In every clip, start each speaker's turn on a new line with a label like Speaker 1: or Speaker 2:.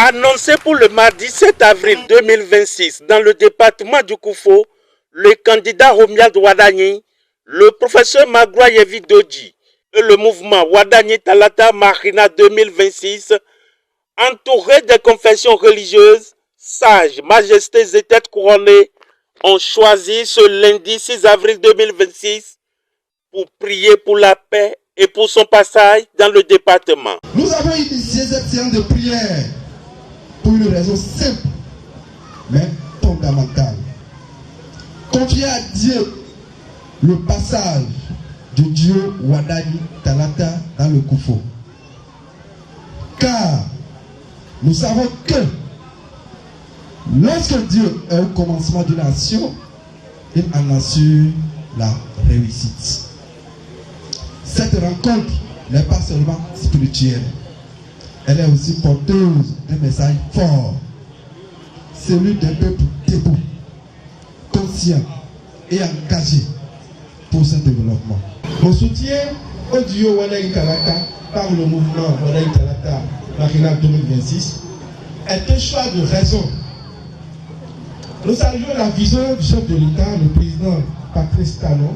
Speaker 1: Annoncé pour le mardi 7 avril 2026 dans le département du Koufo, le candidat Romuald Wadagni, le professeur Magloire Yévi Dodji et le mouvement Wadagni Talata Marina 2026, entourés des confessions religieuses, sages, majestés et têtes couronnées, ont choisi ce lundi 6 avril 2026 pour prier pour la paix et pour son passage dans le département.
Speaker 2: Nous avons initié cette séance de prière pour une raison simple, mais fondamentale. Confier à Dieu le passage du Dieu Wadagni Talata dans le Koufo. Car nous savons que lorsque Dieu est au commencement d'une action, il en assure la réussite. Cette rencontre n'est pas seulement spirituelle, elle est aussi porteuse d'un message fort, celui d'un peuple debout, conscient et engagé pour son développement. Mon soutien au duo Wadagni Talata par le mouvement Wadagni Talata Marina 2026 est un choix de raison. Nous saluons la vision du chef de l'État, le président Patrice Talon,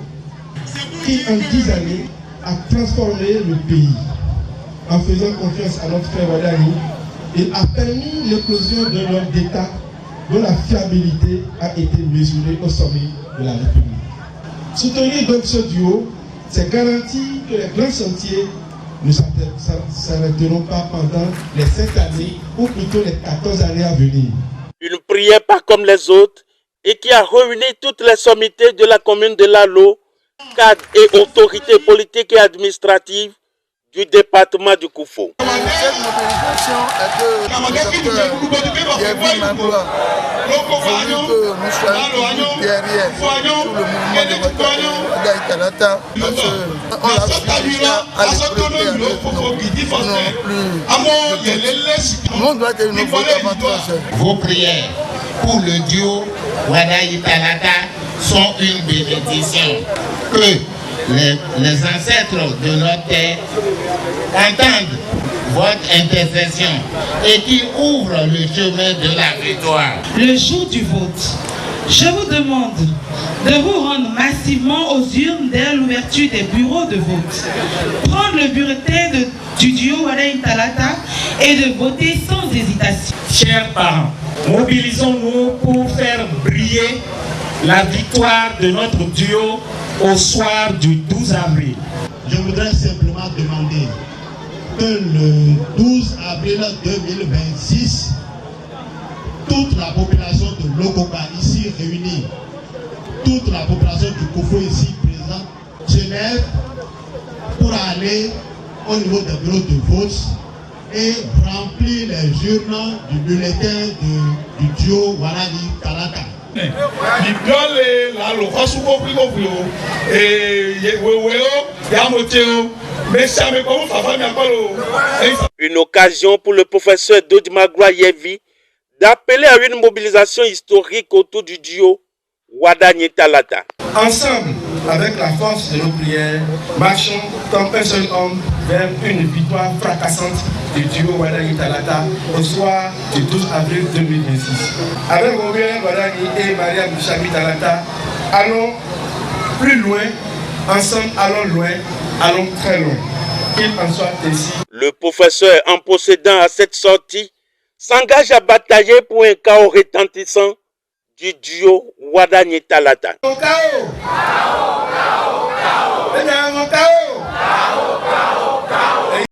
Speaker 2: qui en 10 années a transformé le pays. En faisant confiance à notre frère Wadagni, il a permis l'éclosion de l'homme d'État dont la fiabilité a été mesurée au sommet de la République. Soutenir donc ce duo, c'est garantir que les grands chantiers ne s'arrêteront pas pendant les 7 années ou plutôt les 14 années à venir.
Speaker 1: Une prière pas comme les autres et qui a réuni toutes les sommités de la commune de Lalo, cadres et autorités politiques et administratives du département du Koufo.
Speaker 3: Cette mobilisation est que le docteur Yévi Magloire voulu que nous soyons derrière tout le mouvement de Wadagni Talata, parce qu'on l'a suivi à l'épreuve et non plus. Nous doit être une vote avant 3 heures.
Speaker 4: Vos prières pour le duo Wadagni Talata sont une bénédiction. Que les ancêtres de notre terre entendent votre intercession et qui ouvre le chemin de la victoire.
Speaker 5: Le jour du vote, je vous demande de vous rendre massivement aux urnes dès l'ouverture des bureaux de vote. Prendre le bulletin du duo Wadagni Talata et de voter sans hésitation.
Speaker 6: Chers parents, mobilisons-nous pour faire briller la victoire de notre duo au soir du 12 avril.
Speaker 7: Je voudrais simplement demander que le 12 avril 2026, toute la population de Lokoka ici réunie, toute la population du Koufo ici présente, se lève pour aller au niveau des bureaux de vote et remplir les urnes du bulletin du duo Wadagni Talata.
Speaker 1: Une occasion pour le professeur Dodji Magloire Yévi d'appeler à une mobilisation historique autour du duo Wadagni Talata.
Speaker 3: Ensemble, avec la force de nos prières, marchons comme un seul homme vers une victoire fracassante du duo Wadagni Talata au soir du 12 avril 2026. Avec Romuald Wadagni et Maria Michami Talata, allons plus loin, ensemble allons loin, allons très loin. Qu'il en soit ainsi.
Speaker 1: Le professeur, en procédant à cette sortie, s'engage à batailler pour un chaos retentissant du duo Wadagni Talata.
Speaker 3: Au chaos.